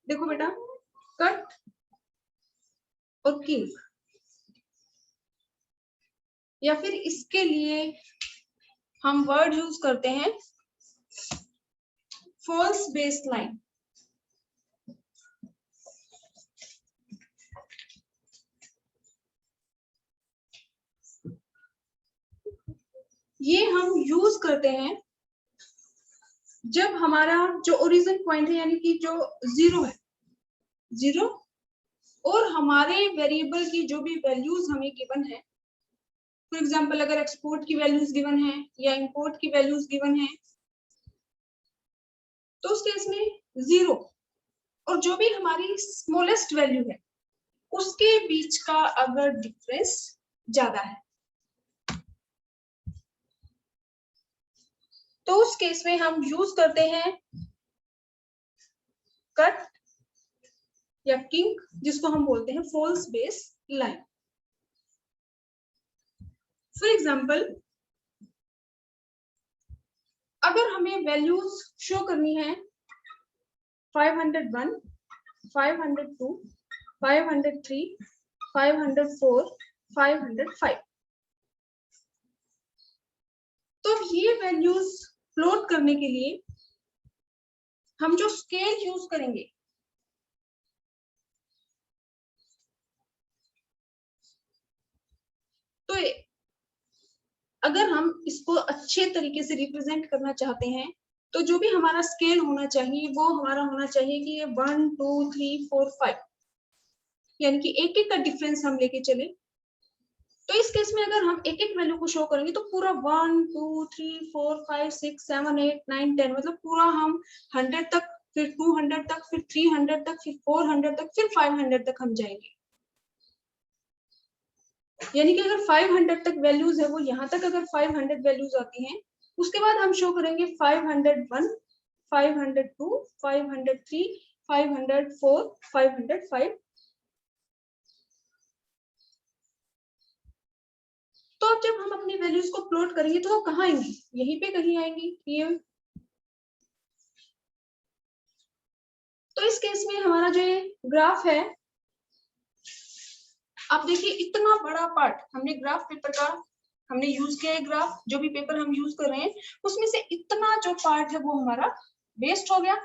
देखो बेटा, कट और किंग, या फिर इसके लिए हम वर्ड यूज करते हैं फॉल्स बेस लाइन। ये हम यूज करते हैं जब हमारा जो ओरिजिन पॉइंट है, यानी कि जो जीरो है, जीरो, और हमारे वेरिएबल की जो भी वैल्यूज हमें गिवन है, फॉर एग्जांपल अगर एक्सपोर्ट की वैल्यूज गिवन है या इंपोर्ट की वैल्यूज गिवन है, तो उस केस में जीरो और जो भी हमारी स्मॉलेस्ट वैल्यू है उसके बीच का अगर डिफरेंस ज्यादा है, तो उस केस में हम यूज करते हैं कट या किंग, जिसको हम बोलते हैं false base line. For example अगर हमें वैल्यूज शो करनी है 501, 502, 503, 504, 505, तो ये वैल्यूज प्लॉट करने के लिए हम जो स्केल यूज करेंगे, तो अगर हम इसको अच्छे तरीके से रिप्रेजेंट करना चाहते हैं, तो जो भी हमारा स्केल होना चाहिए वो हमारा होना चाहिए कि ये 1 2 3 4 5, यानी कि एक एक का डिफरेंस हम लेके चले। तो इस केस में अगर हम एक एक वैल्यू को शो करेंगे तो पूरा 1 2 3 4 5 6 7 8 9 10, मतलब पूरा हम 100 तक, फिर 200 तक, फिर 300 तक, फिर 400 तक, फिर 500 तक हम जाएंगे। यानी कि अगर 500 तक वैल्यूज है, वो यहाँ तक अगर 500 वैल्यूज आती हैं, उसके बाद हम शो करेंगे 501, 502, 503, 504, 505। तो अब जब हम अपनी वैल्यूज को प्लॉट करेंगे तो वो कहाँ आएंगी? यहीं पे कहीं आएंगी ये। तो इस केस में हमारा जो ग्राफ है, आप देखिए इतना बड़ा पार्ट हमने ग्राफ पेपर का हमने यूज किया है। ग्राफ जो भी पेपर हम यूज कर रहे हैं उसमें से इतना जो पार्ट है वो हमारा वेस्ट हो गया,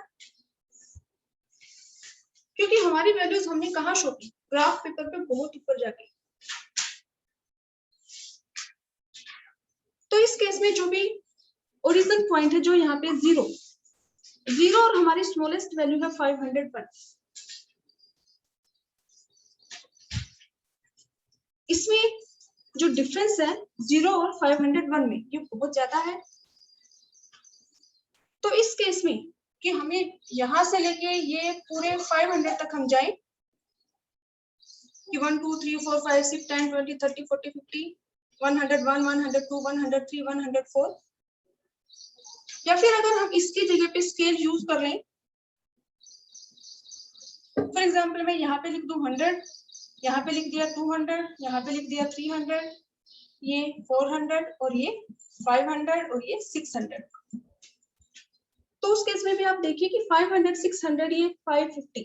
क्योंकि हमारी वैल्यूज हमने कहाँ शो की? ग्राफ पेपर पे बहुत ऊपर जाके। तो इस केस में जो भी ओरिजिन पॉइंट है, जो यहाँ पे जीरो, जीरो और हमारी स्मॉलेस्ट वैल्यू है 501, इसमें जो डिफरेंस है 0 और 501 में, ये बहुत ज्यादा है। तो इस केस में कि हमें यहां से लेके ये पूरे 500 तक हम जाए कि 1 2 3 4 5 6 10 20 30 40 50 101 102 103 104, या फिर अगर हम इसकी जगह पे स्केल यूज कर लें, फॉर एग्जांपल मैं यहाँ पे लिख दूं 100, यहाँ पे लिख दिया 200, यहाँ पे लिख दिया 300, ये 400 और ये 500 और ये 600। तो उस केस में भी आप देखिए कि 500 600 ये 550,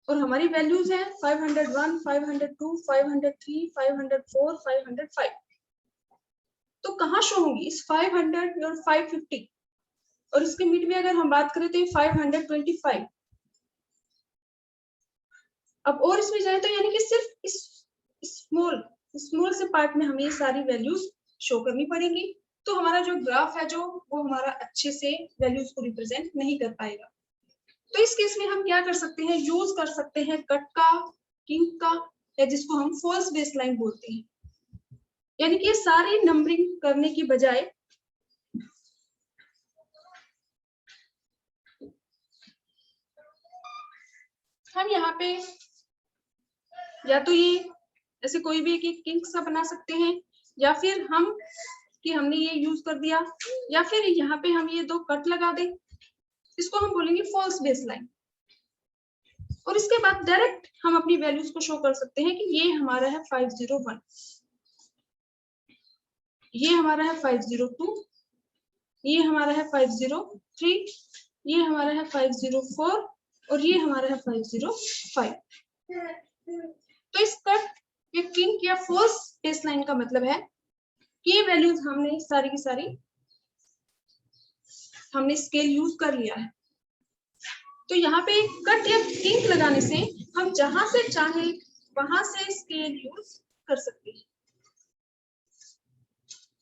और हमारी वैल्यूज है 501 502 503 504 505। तो कहाँ शो होंगी? इस 500 और 550, और इसके मिड में अगर हम बात करें तो 525। अब और इसमें जाए तो यानी कि सिर्फ इस स्मॉल से पार्ट में हमें ये सारी वैल्यूज शो करनी पड़ेंगी। तो हमारा जो ग्राफ है वो हमारा अच्छे से वैल्यूज को रिप्रेजेंट नहीं कर पाएगा। तो इस केस में हम क्या कर सकते हैं? यूज कर सकते हैं कट का, किंग का, या जिसको हम फॉल्स बेस लाइन बोलते हैं। यानी कि ये सारी नंबरिंग करने की बजाय हम यहाँ पे या तो ये ऐसे कोई भी एक किंग सा बना सकते हैं, या फिर हम कि हमने ये यूज कर दिया, या फिर यहाँ पे हम ये दो कट लगा दें, इसको हम बोलेंगे फॉल्स बेस लाइन। और इसके बाद डायरेक्ट हम अपनी वैल्यूज को शो कर सकते हैं कि ये हमारा है 501, ये हमारा है 502, ये हमारा है 503, ये हमारा है 504 और ये हमारा है 505। तो इस कट या किंक या फॉल्स बेसलाइन का मतलब है कि ये वैल्यूज हमने सारी की सारी हमने स्केल यूज कर लिया है। तो यहाँ पे कट या किंक लगाने से हम जहां से चाहे वहां से स्केल यूज कर सकते हैं।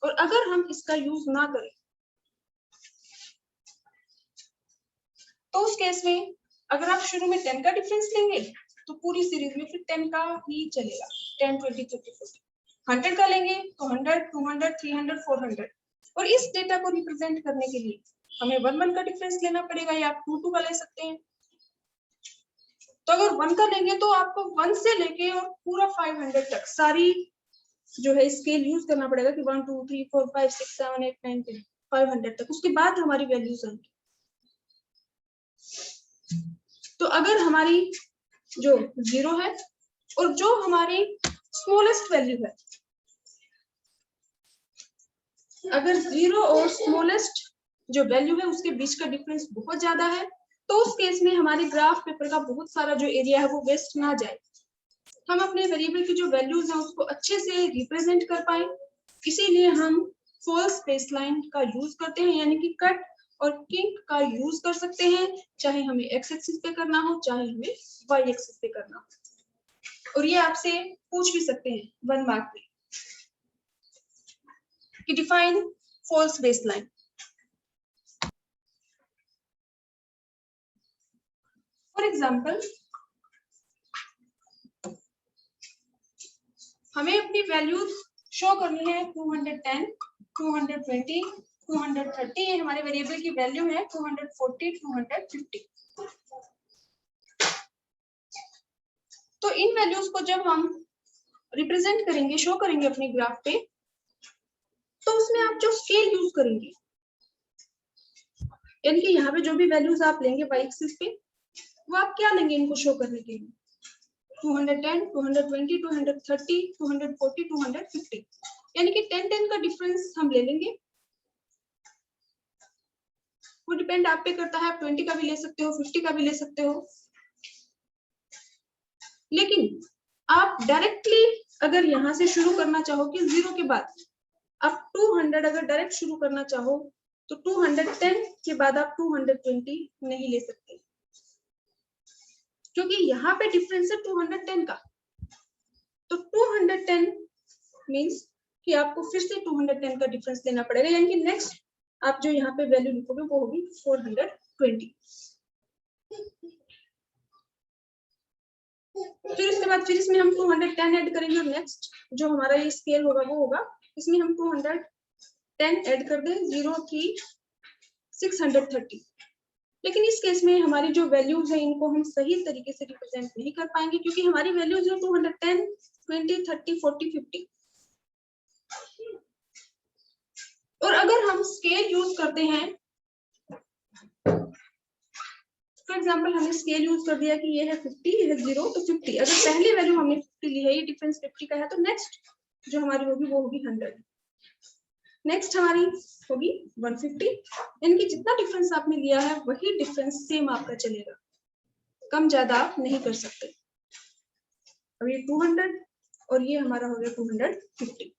और अगर हम इसका यूज ना करें तो उस केस में अगर आप शुरू में 10 का डिफरेंस लेंगे तो पूरी सीरीज में फिर 10 का ही चलेगा। 10, 20, 30, 40। 100 का लेंगे तो 100, 200, 300, 400। और इस डेटा को रिप्रेजेंट करने के लिए हमें 1 का डिफरेंस लेना पड़ेगा या आप 2 का ले सकते हैं। तो अगर 1 का लेंगे तो आपको 1 से लेके और पूरा 500 तक सारी जो है स्केल यूज करना पड़ेगा कि 1, 2, 3, 4, 5, 6, 7, 8, 9, 10, 500 तक। उसके बाद हमारी वैल्यूज आएंगी। तो अगर हमारी जो 0 है और जो हमारी स्मॉलेस्ट वैल्यू है, अगर 0 और स्मॉलेस्ट जो वैल्यू है उसके बीच का डिफरेंस बहुत ज्यादा है तो उस केस में हमारे ग्राफ पेपर का बहुत सारा जो एरिया है वो वेस्ट ना जाए। हम अपने वेरिएबल की जो वैल्यूज है उसको अच्छे से रिप्रेजेंट कर पाए, इसीलिए हम फॉल्स बेसलाइन का यूज करते हैं, यानी कि कट और किंक का यूज कर सकते हैं, चाहे हमें एक्स एक्सिस पे करना हो चाहे हमें वाई एक्सिस पे करना हो। और ये आपसे पूछ भी सकते हैं 1 मार्क में कि define false baseline. For example हमें अपनी वैल्यूज शो करनी है 210, 220, 230। ये हमारे वेरिएबल की वैल्यू है 240, 250। तो इन वैल्यूज को जब हम रिप्रेजेंट करेंगे, शो करेंगे अपने ग्राफ पे, तो उसमें आप जो स्केल यूज करेंगे, यानी कि यहाँ पे जो भी वैल्यूज आप लेंगे वाई एक्सिस पे, वो आप क्या लेंगे इनको शो करने के लिए? 210, 220, 230, 240, 250। यानी कि 10 का डिफरेंस हम ले लेंगे। वो डिपेंड आप पे करता है, आप 20 का भी ले सकते हो, 50 का भी ले सकते हो। लेकिन आप डायरेक्टली अगर यहाँ से शुरू करना चाहो कि 0 के बाद आप 200 अगर डायरेक्ट शुरू करना चाहो तो 210 के बाद आप 220 नहीं ले सकते, क्योंकि यहाँ पे डिफरेंस है 210 का। तो 210 मींस कि आपको फिर से 210 का डिफरेंस लेना पड़ेगा, यानी कि नेक्स्ट आप जो यहाँ पे वैल्यू लिखोगे वो होगी 420। फिर उसके बाद फिर इसमें हम 210 ऐड करेंगे और नेक्स्ट जो हमारा ये स्केल होगा वो होगा, इसमें हम 210 ऐड कर दें 0, 3, 630। लेकिन इस केस में हमारी जो वैल्यूज है इनको हम सही तरीके से रिप्रेजेंट नहीं कर पाएंगे, क्योंकि हमारी वैल्यूज है 210, 20, 30, 40, 50। और अगर हम स्केल यूज करते हैं, फॉर एग्जांपल हमने स्केल यूज कर दिया कि ये है 50, ये है 0, तो 50। अगर पहली वैल्यू हमने 50 ली है, ये डिफरेंस 50 का है, तो नेक्स्ट जो हमारी होगी वो होगी 100। नेक्स्ट हमारी होगी 150। यानी जितना डिफरेंस आपने लिया है वही डिफरेंस सेम आपका चलेगा, कम ज्यादा आप नहीं कर सकते। अब ये 200 और ये हमारा हो गया 250।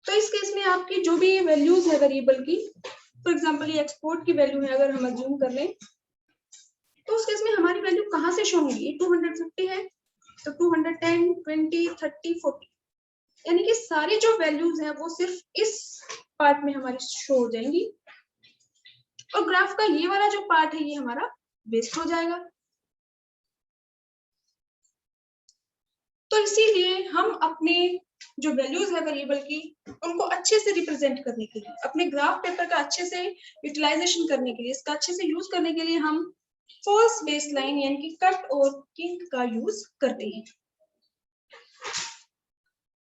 तो इस केस में आपकी जो भी वैल्यूज है वेरिएबल की, फॉर एग्जांपल ये एक्सपोर्ट की वैल्यू है, अगर हम अज्यूम कर लें तो उस केस में हमारी वैल्यू कहाँ से शो होगी? 250 है तो 210, 20, 30, 40, यानी कि सारी जो वैल्यूज हैं वो सिर्फ इस पार्ट में हमारी शो हो जाएंगी, और ग्राफ का ये वाला जो पार्ट है ये हमारा वेस्ट हो जाएगा। तो इसीलिए हम अपने जो वैल्यूज है वेरिएबल की उनको अच्छे से रिप्रेजेंट करने के लिए, अपने ग्राफ पेपर का अच्छे से यूटिलाइजेशन करने के लिए, इसका अच्छे से यूज करने के लिए हम फॉल्स बेसलाइन यानी कि कट और किंक का यूज करते हैं।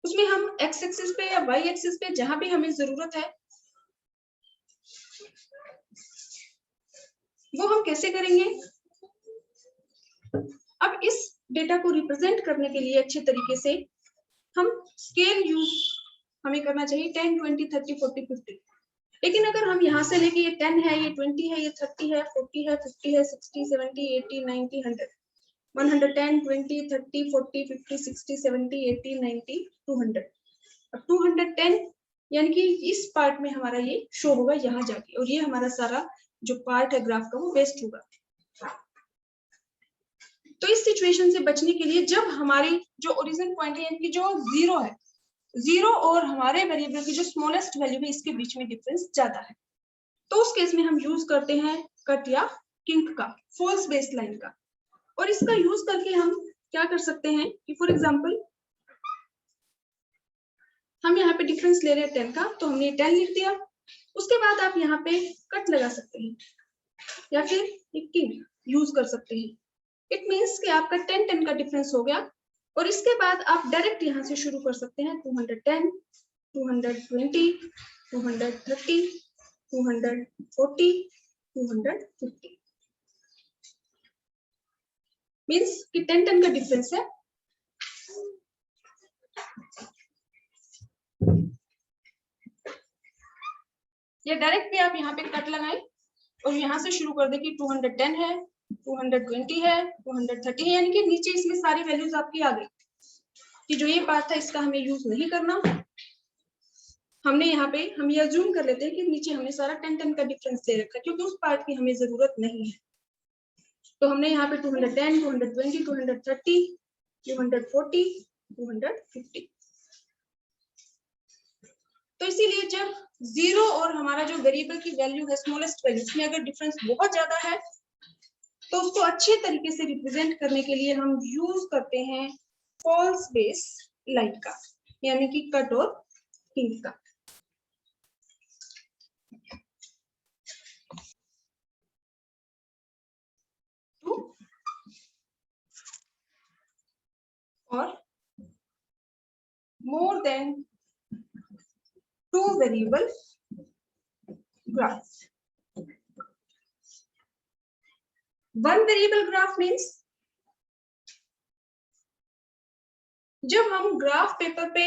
उसमें हम एक्स एक्सिस पे या वाई एक्सिस पे जहां भी हमें जरूरत है वो हम कैसे करेंगे? अब इस डेटा को रिप्रेजेंट करने के लिए अच्छे तरीके से हम स्केल यूज हमें करना चाहिए 10, 20, 30, 40, 50। लेकिन अगर हम यहाँ से लेके ये 10 है, ये 20 है, ये 30 है, 40 है, 50 है, 60, 70, 80, 90, 100, 110, 20, 30, 40, 50, 60, 70, 80, 90, 200। अब 210 यानी कि इस पार्ट में हमारा ये शो होगा यहाँ जाके, और ये हमारा सारा जो पार्ट है ग्राफ का वो वेस्ट होगा। तो इस सिचुएशन से बचने के लिए जब हमारी जो ओरिजिन पॉइंट है यानी कि जो 0 है, 0 और हमारे वेरिएबल की जो स्मॉलेस्ट वैल्यू है इसके बीच में डिफरेंस ज्यादा है, तो उस केस में हम यूज करते हैं कट या किंक का, फॉल्स बेस लाइन का। और इसका यूज करके हम क्या कर सकते हैं कि फॉर एग्जांपल हम यहाँ पे डिफरेंस ले रहे हैं 10 का, तो हमने 10 लिख दिया। उसके बाद आप यहाँ पे कट लगा सकते हैं या फिर एक किंक यूज कर सकते हैं। इट मीन्स कि आपका 10 का डिफरेंस हो गया, और इसके बाद आप डायरेक्ट यहाँ से शुरू कर सकते हैं 210, 220, 230, 240, 250। मीन्स कि 10 का डिफरेंस है। या डायरेक्ट भी आप यहाँ पे कट लगाएं और यहाँ से शुरू कर दे कि 210 है, 220 है, 230 है, यानी कि नीचे इसमें सारी वैल्यूज आपकी आ गई कि जो ये पार्ट था इसका हमें यूज नहीं करना। हमने यहाँ पे हम ये अज्यूम कर लेते हैं कि नीचे हमने सारा 10 का डिफरेंस दे रखा है क्योंकि उस पार्ट की हमें जरूरत नहीं है। तो हमने यहाँ पे 210, 220, 230, 240, 250। तो इसीलिए जब 0 और हमारा जो वेरिएबल की वैल्यू है स्मॉलेस्ट वैल्यू, इसमें अगर डिफरेंस बहुत ज्यादा है तो उसको अच्छे तरीके से रिप्रेजेंट करने के लिए हम यूज करते हैं फॉल्स बेस लाइन का, यानी कि कट और किंक का। और more than 2 variable graph. 1 variable graph means जब हम ग्राफ पेपर पे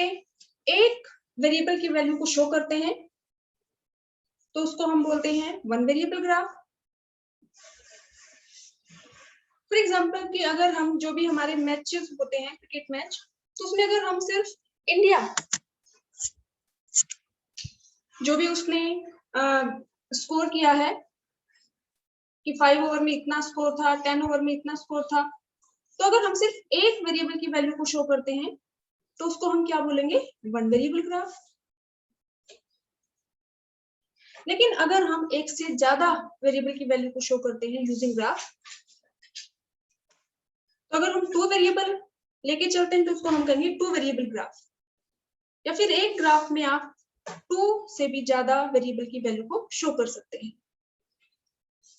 एक वेरिएबल की वैल्यू को शो करते हैं तो उसको हम बोलते हैं 1 वेरिएबल ग्राफ। फॉर एग्जांपल कि अगर हम जो भी हमारे मैचेस होते हैं क्रिकेट मैच, तो उसमें अगर हम सिर्फ इंडिया जो भी उसने स्कोर किया है कि 5 ओवर में इतना स्कोर था, 10 ओवर में इतना स्कोर था, तो अगर हम सिर्फ एक वेरिएबल की वैल्यू को शो करते हैं तो उसको हम क्या बोलेंगे 1 वेरिएबल ग्राफ। लेकिन अगर हम एक से ज्यादा वेरिएबल की वैल्यू को शो करते हैं यूजिंग ग्राफ, तो अगर हम 2 वेरिएबल लेके चलते हैं तो उसको हम कहेंगे 2 वेरिएबल ग्राफ। या फिर एक ग्राफ में आप 2 से भी ज्यादा वेरिएबल की वैल्यू को शो कर सकते हैं।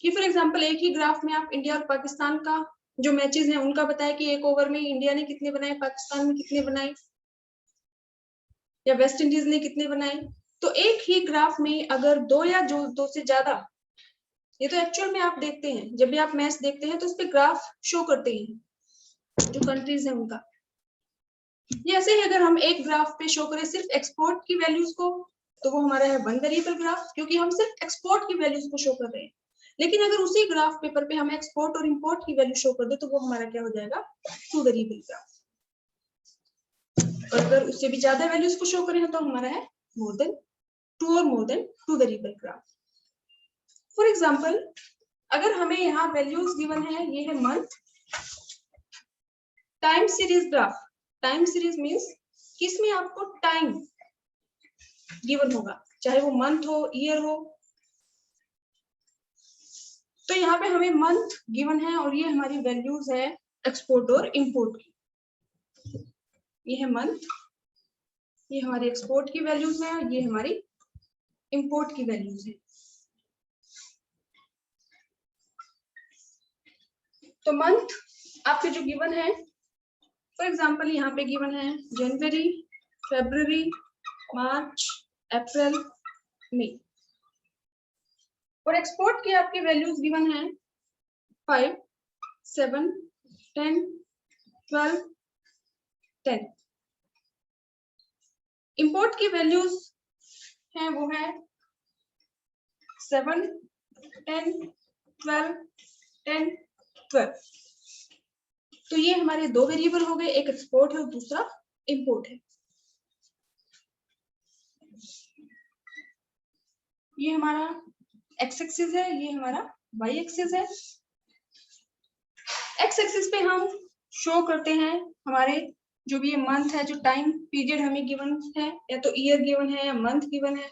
कि फॉर एग्जांपल एक ही ग्राफ में आप इंडिया और पाकिस्तान का जो मैचेस हैं उनका बताया कि एक ओवर में इंडिया ने कितने बनाए, पाकिस्तान ने कितने बनाए, या वेस्ट इंडीज ने कितने बनाए। तो एक ही ग्राफ में अगर 2 या जो 2 से ज्यादा, ये तो एक्चुअल में आप देखते हैं जब भी आप मैच देखते हैं तो उस पर ग्राफ शो करते हैं जो कंट्रीज है उनका। ये ऐसे ही अगर हम एक ग्राफ पे शो करें सिर्फ एक्सपोर्ट की वैल्यूज को तो वो हमारा है 1 वेरिएबल ग्राफ, क्योंकि हम सिर्फ एक्सपोर्ट की वैल्यूज को शो कर रहे हैं। लेकिन अगर उसी ग्राफ पेपर पे हम एक्सपोर्ट और इंपोर्ट की वैल्यू शो कर दे तो वो हमारा क्या हो जाएगा 2 वेरिएबल ग्राफ। और अगर उससे भी ज्यादा वैल्यूज को शो करें तो हमारा है more than 2 variable graph. For example अगर हमें यहाँ वैल्यूज गिवन है, ये है month, time series graph. Time series means किसमें आपको टाइम गिवन होगा, चाहे वो मंथ हो, ईयर हो। तो यहाँ पे हमें मंथ गिवन है और ये हमारी वैल्यूज है एक्सपोर्ट और इंपोर्ट की। ये है मंथ, ये हमारी एक्सपोर्ट की वैल्यूज है, ये हमारी इंपोर्ट की वैल्यूज है। तो मंथ आपके जो गिवन है, फॉर एग्जांपल यहाँ पे गिवन है जनवरी, फरवरी, मार्च, अप्रैल, मई। और एक्सपोर्ट की आपकी वैल्यूज गिवन है 5, 7, 10, 12, 10। इंपोर्ट की वैल्यूज हैं वो है 7, 10, 12, 10, 12। तो ये हमारे दो वेरिएबल हो गए, एक एक्सपोर्ट है और दूसरा इंपोर्ट है। ये हमारा एक्स एक्सिस है, ये हमारा वाई एक्सिस है। एक्स एक्सिस पे हम शो करते हैं हमारे जो भी ये मंथ है, जो टाइम पीरियड हमें गिवन है, या तो ईयर गिवन है या मंथ गिवन है।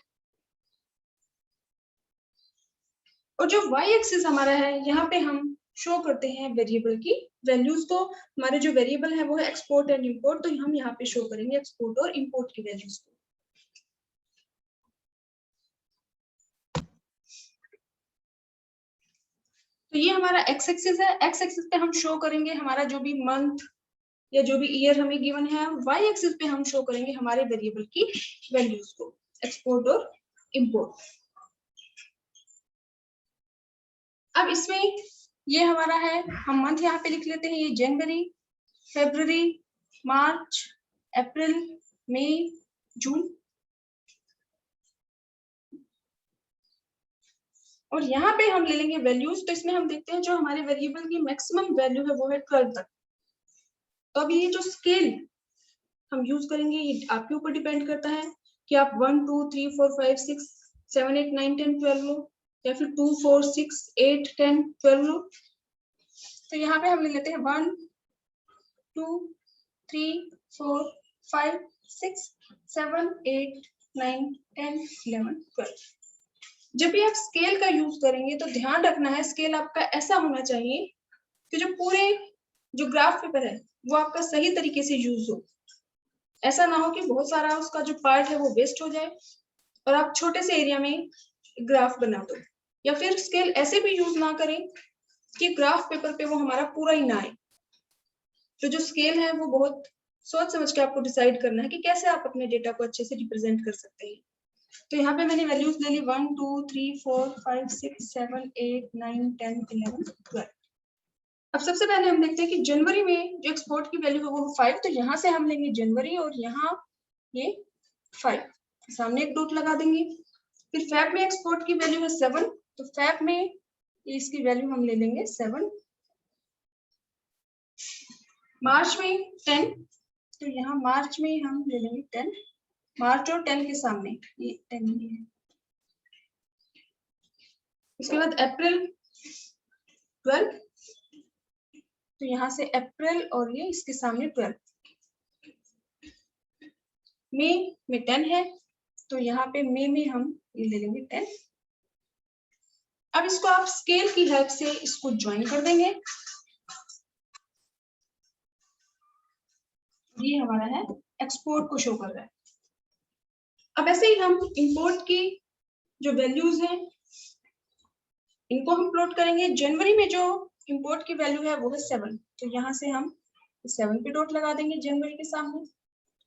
और जो वाई एक्सिस हमारा है, यहाँ पे हम शो करते हैं वेरिएबल की वैल्यूज को। हमारे जो वेरिएबल है वो है एक्सपोर्ट एंड इंपोर्ट, तो हम यहाँ पे शो करेंगे एक्सपोर्ट और इंपोर्ट की वैल्यूज को। तो ये हमारा एक्स एक्सिस है। एक्स एक्सिस पे हम शो करेंगे हमारा जो भी मंथ या जो भी ईयर हमें गिवन है। वाई एक्सिस पे हम शो करेंगे हमारे वेरिएबल की वैल्यूज को, एक्सपोर्ट और इंपोर्ट। अब इसमें ये हमारा है, हम मंथ यहाँ पे लिख लेते हैं, ये जनवरी, फरवरी, मार्च, अप्रैल, मई, जून। और यहाँ पे हम ले लेंगे वैल्यूज। तो इसमें हम देखते हैं जो हमारे वेरिएबल की मैक्सिमम वैल्यू है वो है 12 तक। तो अभी ये जो स्केल हम यूज करेंगे ये आपके ऊपर डिपेंड करता है कि आप 1, 2, 3, 4, 5, 6, 7, 8, 9, 10, 12 लो, या फिर 2, 4, 6, 8, 10, 12 लो। तो यहाँ पे हम ले लेते हैं 1, 2, 3, 4, 5, 6, 7, 8, 9, 10, 11, 12। जब भी आप स्केल का यूज करेंगे तो ध्यान रखना है स्केल आपका ऐसा होना चाहिए कि जो पूरे जो ग्राफ पेपर है वो आपका सही तरीके से यूज हो। ऐसा ना हो कि बहुत सारा उसका जो पार्ट है वो वेस्ट हो जाए और आप छोटे से एरिया में ग्राफ बना दो। या फिर स्केल ऐसे भी यूज ना करें कि ग्राफ पेपर पे वो हमारा पूरा ही ना आए। तो जो स्केल है वो बहुत सोच समझ के आपको डिसाइड करना है कि कैसे आप अपने डेटा को अच्छे से रिप्रेजेंट कर सकते हैं। तो यहाँ पे मैंने वैल्यूज ले ली 1, 2, 3, 4, 5, 6, 7, 8, 9, 10, 11, 12। अब सबसे पहले हम देखते हैं कि जनवरी में जो एक्सपोर्ट की वैल्यू है वो 5। तो यहाँ से हम लेंगे जनवरी और यहाँ ये 5 सामने एक डॉट लगा देंगे। फिर फेब में एक्सपोर्ट की वैल्यू है 7, तो फेब में इसकी वैल्यू हम ले लेंगे 7। मार्च में 10, तो यहाँ मार्च में हम ले लेंगे 10। मार्च और 10 के सामने ये 10 ही है। उसके बाद अप्रैल 12, तो यहाँ से अप्रैल और ये इसके सामने 12। मई में 10 है, तो यहाँ पे मई में हम ये ले लेंगे 10। अब इसको आप स्केल की हेल्प से इसको ज्वाइन कर देंगे। ये हमारा है एक्सपोर्ट को शो कर रहा है। अब ऐसे ही हम इंपोर्ट की जो वैल्यूज हैं इनको हम प्लॉट करेंगे। जनवरी में जो इंपोर्ट की वैल्यू है वो है 7, तो यहाँ से हम 7 पे डॉट लगा देंगे जनवरी के सामने।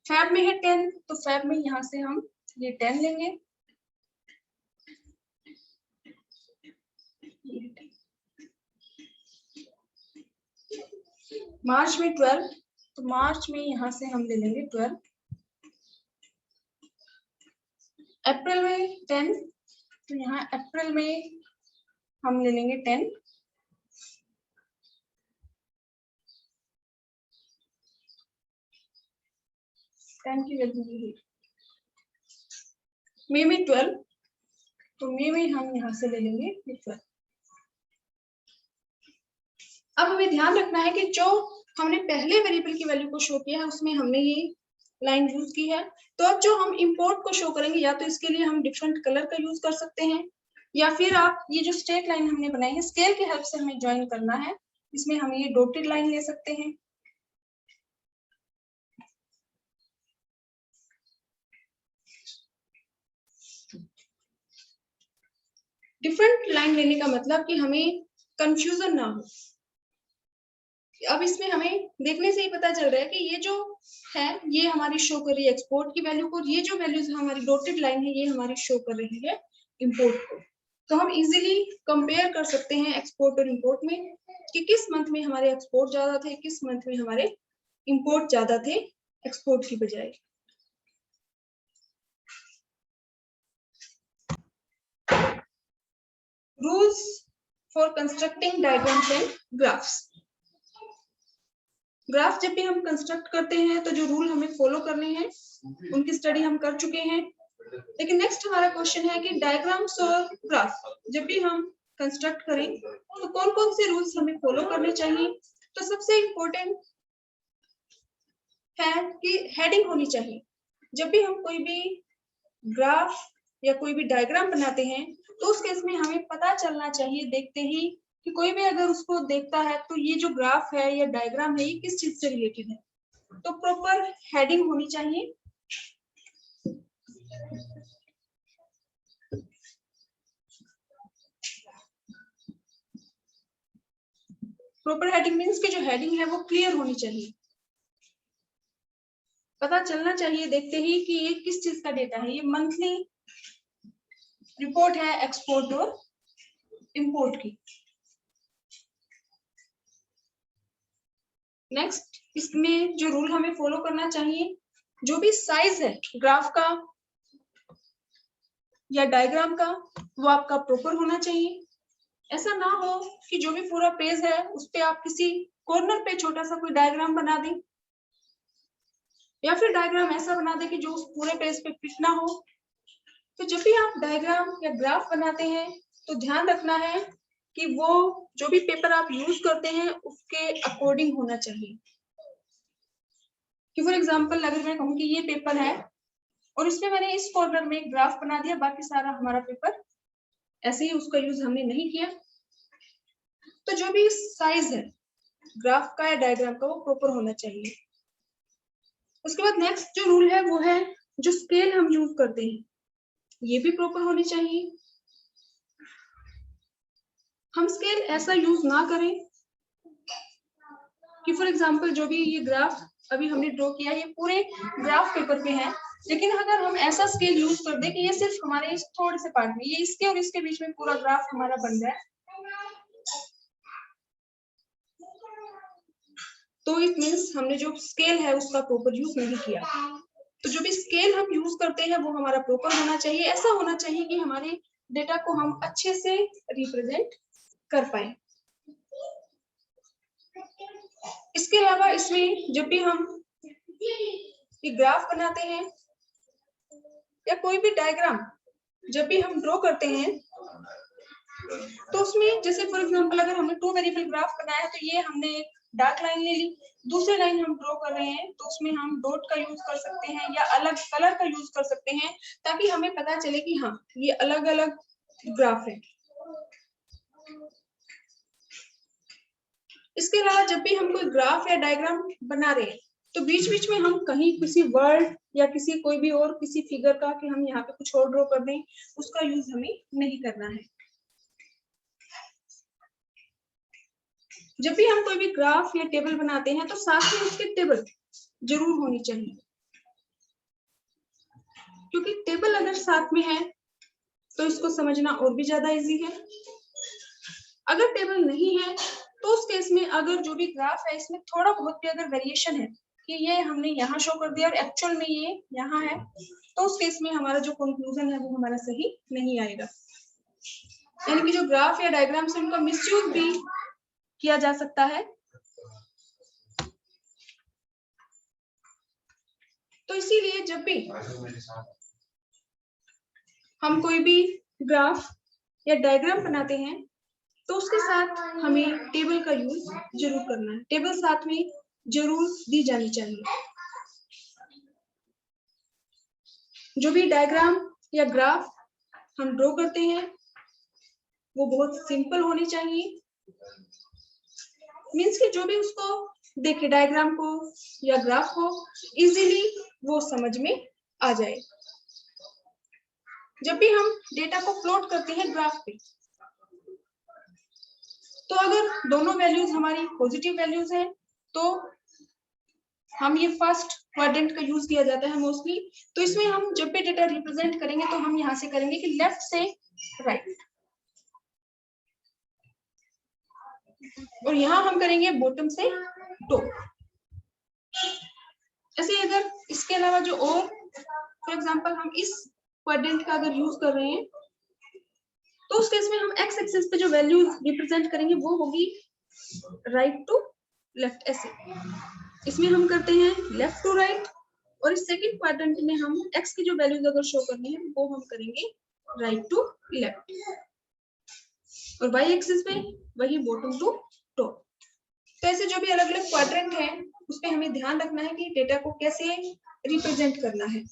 फेब में है 10, तो फेब में यहाँ से हम ये 10 लेंगे। मार्च में 12, तो मार्च में यहाँ से हम ले लेंगे 12। अप्रैल में 10, तो यहाँ अप्रैल में हम ले लेंगे 10। की वैल्यू मई में 12, तो मई में हम यहाँ से ले लेंगे 12। अब हमें ध्यान रखना है कि जो हमने पहले वेरिएबल की वैल्यू को शो किया है उसमें हमने ये लाइन यूज की है। तो अब जो हम इंपोर्ट को शो करेंगे या तो इसके लिए हम डिफरेंट कलर का यूज कर सकते हैं, या फिर आप ये जो स्ट्रेट लाइन हमने बनाई है स्केल की हेल्प से हमें ज्वाइन करना है, इसमें हम ये डॉटेड लाइन ले सकते हैं। डिफरेंट लाइन लेने का मतलब कि हमें कंफ्यूजन ना हो। अब इसमें हमें देखने से ही पता चल रहा है कि ये जो है ये हमारी शो कर रही है एक्सपोर्ट की वैल्यू को, और ये जो वैल्यूज हमारी डॉटेड लाइन है ये हमारी शो कर रही है इंपोर्ट को। तो हम इजीली कंपेयर कर सकते हैं एक्सपोर्ट और इंपोर्ट में कि किस मंथ में हमारे एक्सपोर्ट ज्यादा थे, किस मंथ में हमारे इंपोर्ट ज्यादा थे एक्सपोर्ट की बजाय। Rules for constructing diagrams and graphs. Graph जब भी हम कंस्ट्रक्ट करते हैं तो जो रूल हमें फॉलो करने हैं उनकी स्टडी हम कर चुके हैं, लेकिन नेक्स्ट हमारा क्वेश्चन है कि डायग्राम्स और ग्राफ जब भी हम कंस्ट्रक्ट करें तो कौन कौन से रूल्स हमें फॉलो करने चाहिए। तो सबसे इम्पोर्टेंट है कि हेडिंग होनी चाहिए। जब भी हम कोई भी ग्राफ या कोई भी डायग्राम बनाते हैं तो उस केस में हमें पता चलना चाहिए देखते ही कि कोई भी अगर उसको देखता है तो ये जो ग्राफ है या डायग्राम है ये किस चीज से रिलेटेड है। तो प्रॉपर हेडिंग होनी चाहिए। प्रॉपर हेडिंग मीन्स कि जो हेडिंग है वो क्लियर होनी चाहिए, पता चलना चाहिए देखते ही कि ये किस चीज का डेटा है। ये मंथली रिपोर्ट है एक्सपोर्ट और इंपोर्ट की। नेक्स्ट इसमें जो रूल हमें फॉलो करना चाहिए, जो भी साइज है ग्राफ का या डायग्राम का वो आपका प्रॉपर होना चाहिए। ऐसा ना हो कि जो भी पूरा पेज है उस पे आप किसी कॉर्नर पे छोटा सा कोई डायग्राम बना दें या फिर डायग्राम ऐसा बना दें कि जो उस पूरे पेज पे फिट ना हो। तो जब भी आप डायग्राम या ग्राफ बनाते हैं तो ध्यान रखना है कि वो जो भी पेपर आप यूज करते हैं उसके अकॉर्डिंग होना चाहिए। कि फॉर एग्जांपल अगर मैं कहूँ कि ये पेपर है और इसमें मैंने इस कॉर्नर में एक ग्राफ बना दिया, बाकी सारा हमारा पेपर ऐसे ही उसका यूज हमने नहीं किया, तो जो भी साइज है ग्राफ का या डायग्राम का वो प्रॉपर होना चाहिए। उसके बाद नेक्स्ट जो रूल है वो है जो स्केल हम यूज करते हैं ये भी प्रॉपर होनी चाहिए। हम स्केल ऐसा यूज ना करें कि फॉर एग्जांपल जो भी ये ग्राफ अभी हमने ड्रॉ किया ये पूरे ग्राफ पेपर पे है, लेकिन अगर हम ऐसा स्केल यूज कर दे कि ये सिर्फ हमारे इस थोड़े से पार्ट में, ये इसके और इसके बीच में पूरा ग्राफ हमारा बन जाए, तो इट मीन्स हमने जो स्केल है उसका प्रॉपर यूज नहीं किया। तो जो भी स्केल हम यूज करते हैं वो हमारा प्रॉपर होना चाहिए। ऐसा होना चाहिए कि हमारे डेटा को हम अच्छे से रिप्रेजेंट कर पाए। इसके अलावा इसमें जब भी हम ये ग्राफ बनाते हैं या कोई भी डायग्राम जब भी हम ड्रॉ करते हैं तो उसमें जैसे फॉर एग्जांपल अगर हमने 2 वेरिएबल ग्राफ बनाया तो ये हमने एक डार्क लाइन ले ली, दूसरी लाइन हम ड्रॉ कर रहे हैं तो उसमें हम डॉट का यूज कर सकते हैं या अलग कलर का यूज कर सकते हैं ताकि हमें पता चले कि हाँ ये अलग अलग ग्राफ है। इसके अलावा जब भी हम कोई ग्राफ या डायग्राम बना रहे हैं तो बीच बीच में हम कहीं किसी वर्ड या किसी कोई भी और किसी फिगर का कि हम यहाँ पे कुछ और ड्रॉ कर दें उसका यूज हमें नहीं करना है। जब भी हम कोई भी ग्राफ या टेबल बनाते हैं तो साथ में उसके टेबल जरूर होनी चाहिए, क्योंकि टेबल अगर साथ में है तो इसको समझना और भी ज्यादा इजी है। अगर टेबल नहीं है तो उस केस में अगर जो भी ग्राफ है इसमें थोड़ा बहुत भी अगर वेरिएशन है कि ये हमने यहाँ शो कर दिया और एक्चुअल में ये यहाँ है, तो उस केस में हमारा जो कंक्लूजन है वो हमारा सही नहीं आएगा। यानी कि जो ग्राफ या डायग्राम से उनका मिसयूज भी किया जा सकता है। तो इसीलिए जब भी हम कोई भी ग्राफ या डायग्राम बनाते हैं तो उसके साथ हमें टेबल का यूज जरूर करना है। टेबल साथ में जरूर दी जानी चाहिए। जो भी डायग्राम या ग्राफ हम ड्रॉ करते हैं वो बहुत सिंपल होनी चाहिए, मीन्स कि जो भी उसको देखे डायग्राम को या ग्राफ को इजीली वो समझ में आ जाए। जब भी हम डेटा को प्लॉट करते हैं ग्राफ पे तो अगर दोनों वैल्यूज हमारी पॉजिटिव वैल्यूज हैं तो हम ये फर्स्ट क्वाड्रेंट का यूज किया जाता है मोस्टली। तो इसमें हम जब भी डेटा रिप्रेजेंट करेंगे तो हम यहाँ से करेंगे कि लेफ्ट से राइट, और यहाँ हम करेंगे बॉटम से टॉप। ऐसे अगर इसके अलावा जो और फॉर एग्जांपल हम इस क्वाड्रेंट का अगर यूज कर रहे हैं तो उस केस में हम एक्स एक्सिस पे जो वैल्यू रिप्रेजेंट करेंगे वो होगी राइट टू लेफ्ट ऐसे। इसमें हम करते हैं लेफ्ट टू राइट, और इस सेकंड क्वाड्रेंट में हम एक्स की जो वैल्यूज अगर शो करनी है वो हम करेंगे राइट टू लेफ्ट, और वाई एक्सिस पे वही बॉटम टू टॉप। तो ऐसे जो भी अलग अलग क्वाड्रेंट है उस पे हमें ध्यान रखना है कि डेटा को कैसे रिप्रेजेंट करना है।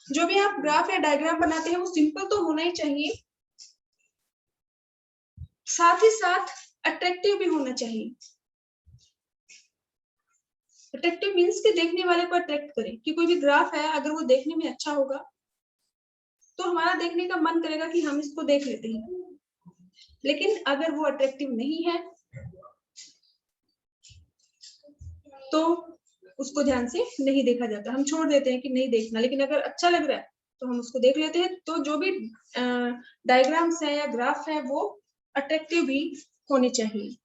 जो भी आप ग्राफ या डायग्राम बनाते हैं वो सिंपल तो होना ही चाहिए, साथ ही साथ अट्रैक्टिव भी होना चाहिए। अट्रैक्टिव मीन्स कि देखने वाले को अट्रैक्ट करे, कि कोई भी ग्राफ है अगर वो देखने में अच्छा होगा तो हमारा देखने का मन करेगा कि हम इसको देख लेते हैं, लेकिन अगर वो अट्रैक्टिव नहीं है तो उसको ध्यान से नहीं देखा जाता, हम छोड़ देते हैं कि नहीं देखना। लेकिन अगर अच्छा लग रहा है तो हम उसको देख लेते हैं। तो जो भी डायग्राम्स है या ग्राफ है वो अट्रैक्टिव भी होने चाहिए।